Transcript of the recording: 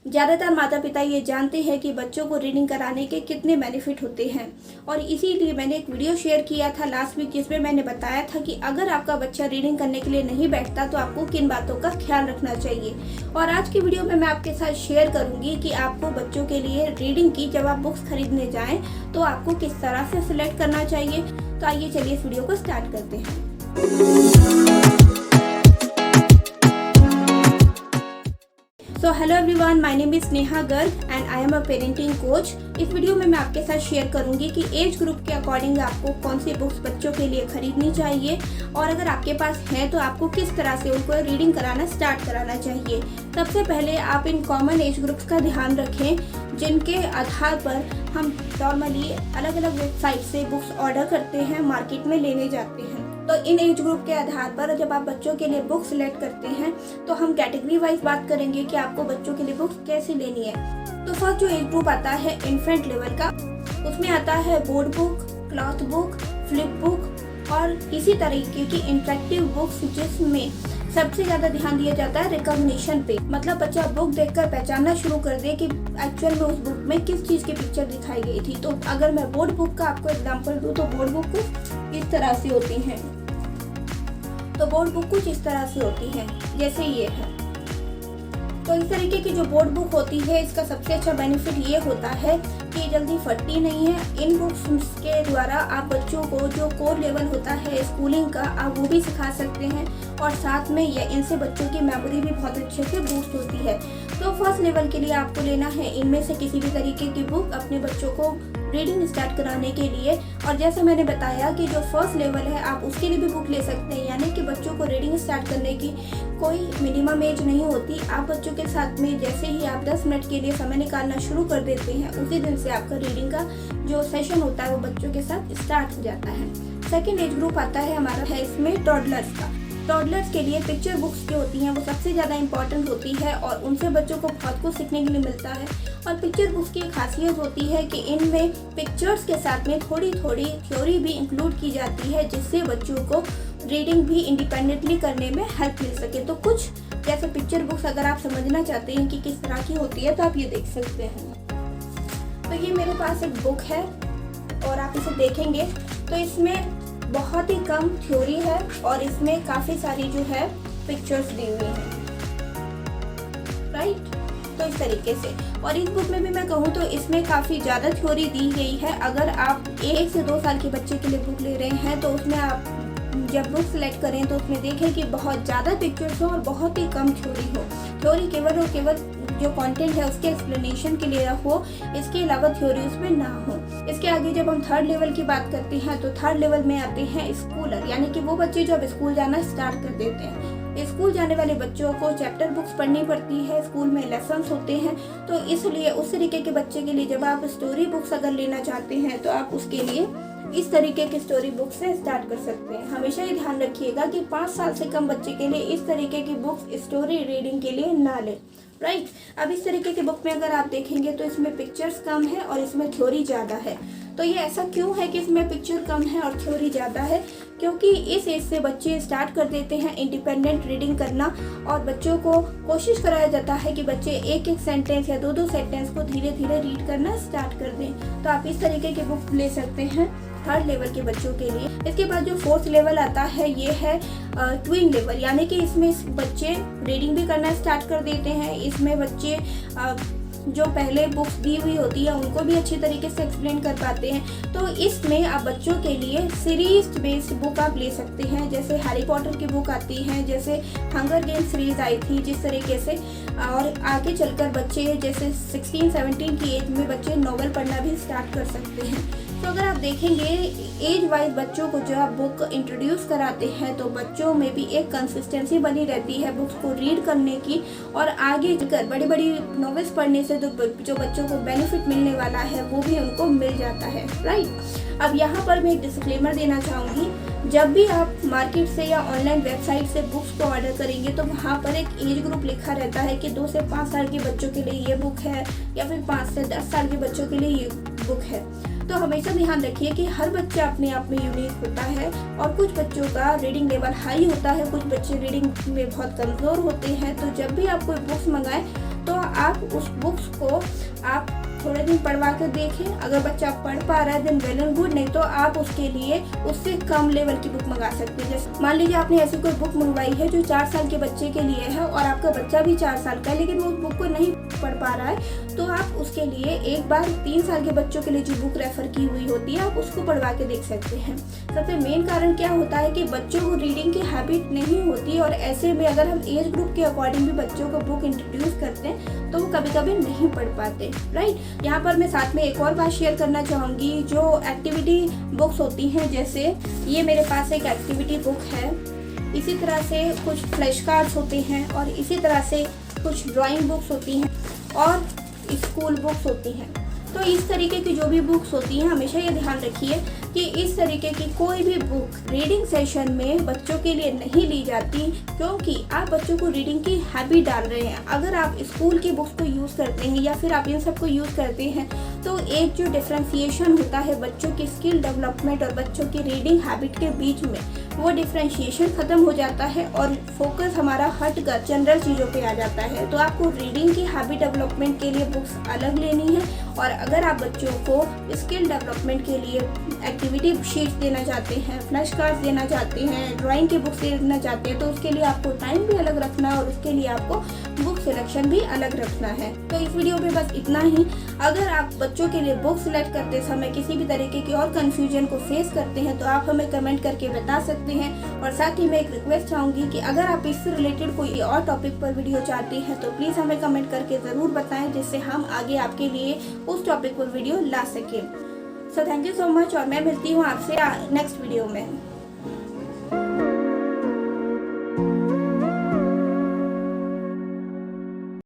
ज़्यादातर माता पिता ये जानते हैं कि बच्चों को रीडिंग कराने के कितने बेनिफिट होते हैं, और इसीलिए मैंने एक वीडियो शेयर किया था लास्ट वीक, जिसमें मैंने बताया था कि अगर आपका बच्चा रीडिंग करने के लिए नहीं बैठता तो आपको किन बातों का ख्याल रखना चाहिए। और आज की वीडियो में मैं आपके साथ शेयर करूंगी कि आपको बच्चों के लिए रीडिंग की जब आप बुक्स खरीदने जाएँ तो आपको किस तरह से सिलेक्ट करना चाहिए। तो आइए चलिए इस वीडियो को स्टार्ट करते हैं। So hello everyone, my name is Neha Garg and I am a parenting coach. इस वीडियो में मैं आपके साथ शेयर करूंगी कि एज ग्रुप के अकॉर्डिंग आपको कौन सी बुक्स बच्चों के लिए खरीदनी चाहिए, और अगर आपके पास है तो आपको किस तरह से उनको रीडिंग कराना स्टार्ट कराना चाहिए। सबसे पहले आप इन कॉमन एज ग्रुप्स का ध्यान रखें जिनके आधार पर हम नॉर्मली अलग अलग वेबसाइट से बुक्स ऑर्डर करते हैं, मार्केट में लेने जाते हैं। तो इन एज ग्रुप के आधार पर जब आप बच्चों के लिए बुक सिलेक्ट करते हैं तो हम कैटेगरी वाइज बात करेंगे कि आपको बच्चों के लिए बुक्स कैसे लेनी है। तो फर्स्ट जो एज ग्रुप आता है इन्फेंट लेवल का, उसमें आता है board book, cloth book, flip book और इसी तरीके की इंटरेक्टिव बुक्स, जिसमें सबसे ज़्यादा ध्यान दिया जाता है रिकॉग्निशन पे। मतलब बच्चा बुक देखकर पहचानना शुरू कर दे कि एक्चुअल में उस बुक में किस चीज़ की पिक्चर दिखाई गई थी। तो अगर मैं बोर्ड बुक का आपको एग्जांपल दूँ तो बोर्ड बुक कुछ इस तरह से होती हैं। तो बोर्ड बुक कुछ इस तरह से होती है, जैसे ये है। तो इस तरीके की जो बोर्ड बुक होती है, इसका सबसे अच्छा बेनिफिट ये होता है कि जल्दी फटती नहीं है। इन बुक्स के द्वारा आप बच्चों को जो कोर लेवल होता है स्कूलिंग का, आप वो भी सिखा सकते हैं, और साथ में ये इनसे बच्चों की मेमोरी भी बहुत अच्छे से बूस्ट होती है। तो फर्स्ट लेवल के लिए आपको लेना है इनमें से किसी भी तरीके की बुक अपने बच्चों को रीडिंग स्टार्ट कराने के लिए। और जैसे मैंने बताया कि जो फर्स्ट लेवल है आप उसके लिए भी बुक ले सकते हैं, यानी कि बच्चों को रीडिंग स्टार्ट करने की कोई मिनिमम एज नहीं होती। आप बच्चों के साथ में जैसे ही आप 10 मिनट के लिए समय निकालना शुरू कर देते हैं, उसी दिन से आपका रीडिंग का जो सेशन होता है वो बच्चों के साथ स्टार्ट हो जाता है। सेकेंड एज ग्रुप आता है हमारा है इसमें टॉडलर्स का। टॉडलर्स के लिए पिक्चर बुक्स जो होती हैं वो सबसे ज़्यादा इंपॉर्टेंट होती है, और उनसे बच्चों को बहुत कुछ सीखने के लिए मिलता है। और पिक्चर बुक्स की खासियत होती है कि इनमें पिक्चर्स के साथ में थोड़ी थोड़ी थ्योरी भी इंक्लूड की जाती है, जिससे बच्चों को रीडिंग भी इंडिपेंडेंटली करने में हेल्प मिल सके। तो कुछ जैसे पिक्चर बुक्स अगर आप समझना चाहते हैं कि किस तरह की होती है तो आप ये देख सकते हैं। तो ये मेरे पास एक बुक है और आप इसे देखेंगे तो इसमें बहुत ही कम थ्योरी है और इसमें काफ़ी सारी जो है पिक्चर्स दी हुई हैं, राइट। तो इस तरीके से, और इस बुक में भी मैं कहूँ तो इसमें काफ़ी ज़्यादा थ्योरी दी गई है। अगर आप 1 से 2 साल के बच्चे के लिए बुक ले रहे हैं तो उसमें आप जब बुक सेलेक्ट करें तो उसमें देखें कि बहुत ज़्यादा पिक्चर्स हो और बहुत ही कम थ्योरी हो। थ्योरी केवल और केवल जो कंटेंट है उसके एक्सप्लेनेशन के लिए हो, इसके अलावा थ्योरी उसमें ना हो। इसके आगे जब हम थर्ड लेवल की बात करते हैं तो थर्ड लेवल में आते हैं स्कूलर, यानी कि वो बच्चे जो अब स्कूल जाना स्टार्ट कर देते हैं। स्कूल जाने वाले बच्चों को चैप्टर बुक्स पढ़नी पड़ती है, स्कूल में लेसन्स होते हैं। तो इसलिए उस तरीके के बच्चे के लिए जब आप स्टोरी बुक्स अगर लेना चाहते हैं तो आप उसके लिए इस तरीके की स्टोरी बुक से स्टार्ट कर सकते हैं। हमेशा ये ध्यान रखिएगा कि 5 साल से कम बच्चे के लिए इस तरीके की बुक्स स्टोरी रीडिंग के लिए ना लें, राइट। अब इस तरीके की बुक में अगर आप देखेंगे तो इसमें पिक्चर्स कम है और इसमें थ्योरी ज़्यादा है। तो ये ऐसा क्यों है कि इसमें पिक्चर कम है और थ्योरी ज़्यादा है? क्योंकि इस एज से बच्चे स्टार्ट कर देते हैं इंडिपेंडेंट रीडिंग करना, और बच्चों को कोशिश कराया जाता है कि बच्चे एक एक सेंटेंस या 2-2 सेंटेंस को धीरे धीरे रीड करना स्टार्ट कर दें। तो आप इस तरीके की बुक ले सकते हैं थर्ड लेवल के बच्चों के लिए। इसके बाद जो फोर्थ लेवल आता है ये है ट्विन लेवल, यानी कि इसमें बच्चे रीडिंग भी करना स्टार्ट कर देते हैं। इसमें बच्चे जो पहले बुक्स दी हुई होती है उनको भी अच्छी तरीके से एक्सप्लेन कर पाते हैं। तो इसमें आप बच्चों के लिए सीरीज बेस्ड बुक आप ले सकते हैं, जैसे हैरी पॉटर की बुक आती है, जैसे हंगर गेम सीरीज आई थी जिस तरीके से, और आगे चलकर बच्चे जैसे 16-17 की एज में बच्चे नॉवल पढ़ना भी स्टार्ट कर सकते हैं। तो अगर आप देखेंगे एज वाइज बच्चों को जो आप बुक इंट्रोड्यूस कराते हैं तो बच्चों में भी एक कंसिस्टेंसी बनी रहती है बुक्स को रीड करने की, और आगे चलकर बड़ी बड़ी नॉवेल्स पढ़ने से जो बच्चों को बेनिफिट मिलने वाला है वो भी उनको मिल जाता है, राइट। अब यहाँ पर मैं एक डिस्क्लेमर देना चाहूँगी, जब भी आप मार्केट से या ऑनलाइन वेबसाइट से बुक्स को ऑर्डर करेंगे तो वहाँ पर एक एज ग्रुप लिखा रहता है कि 2 से 5 साल के बच्चों के लिए ये बुक है, या फिर 5 से 10 साल के बच्चों के लिए ये बुक है। तो हमेशा ध्यान रखिए कि हर बच्चा अपने आप में यूनिक होता है, और कुछ बच्चों का रीडिंग लेवल हाई होता है, कुछ बच्चे रीडिंग में बहुत कमज़ोर होते हैं। तो जब भी आप कोई बुक्स मंगाएं तो आप उस बुक्स को आप थोड़े दिन पढ़वा कर देखें। अगर बच्चा पढ़ पा रहा है देन वेल एंड गुड, नहीं तो आप उसके लिए उससे कम लेवल की बुक मंगा सकते हैं। जैसे मान लीजिए आपने ऐसी कोई बुक मंगवाई है जो 4 साल के बच्चे के लिए है और आपका बच्चा भी 4 साल का है लेकिन वो उस बुक को नहीं पढ़ पा रहा है, तो आप उसके लिए एक बार 3 साल के बच्चों के लिए जो बुक रेफर की हुई होती है आप उसको पढ़वा के देख सकते हैं। सबसे मेन कारण क्या होता है कि बच्चों को रीडिंग की हैबिट नहीं होती और ऐसे में अगर हम एज ग्रुप के अकॉर्डिंग भी बच्चों को बुक इंट्रोड्यूस करते हैं तो वो कभी कभी नहीं पढ़ पाते, राइट। यहाँ पर मैं साथ में एक और बात शेयर करना चाहूँगी, जो एक्टिविटी बुक्स होती हैं, जैसे ये मेरे पास एक एक्टिविटी बुक है, इसी तरह से कुछ फ्लैश कार्ड्स होते हैं और इसी तरह से कुछ ड्राइंग बुक्स होती हैं और स्कूल बुक्स होती हैं। तो इस तरीके की जो भी बुक्स होती हैं हमेशा ये ध्यान रखिए कि इस तरीके की कोई भी बुक रीडिंग सेशन में बच्चों के लिए नहीं ली जाती, क्योंकि आप बच्चों को रीडिंग की हैबिट डाल रहे हैं। अगर आप स्कूल की बुक्स को यूज़ करते हैं या फिर आप इन सब को यूज़ करते हैं तो एक जो डिफ्रेंशिएशन होता है बच्चों की स्किल डेवलपमेंट और बच्चों की रीडिंग हैबिट के बीच में, वो डिफ्रेंशिएशन ख़त्म हो जाता है और फोकस हमारा हटकर जनरल चीज़ों पे आ जाता है। तो आपको रीडिंग की हैबिट डेवलपमेंट के लिए बुक्स अलग लेनी है, और अगर आप बच्चों को स्किल डेवलपमेंट के लिए एक्टिविटी शीट्स देना चाहते हैं, फ्लैश कार्ड्स देना चाहते हैं, ड्राइंग की बुक्स देना चाहते हैं, तो उसके लिए आपको टाइम भी अलग रखना है और उसके लिए आपको बुक सिलेक्शन भी अलग रखना है। तो इस वीडियो में बस इतना ही। अगर आप बच्चों के लिए बुक सिलेक्ट करते समय किसी भी तरीके की और कन्फ्यूजन को फेस करते हैं तो आप हमें कमेंट करके बता सकते हैं। और साथ ही मैं एक रिक्वेस्ट चाहूँगी कि अगर आप इससे रिलेटेड कोई और टॉपिक पर वीडियो चाहते हैं तो प्लीज़ हमें कमेंट करके ज़रूर बताएं, जिससे हम आगे आपके लिए उस टॉपिक पर वीडियो ला सकें। So thank you so much और मैं मिलती हूँ आपसे नेक्स्ट वीडियो में।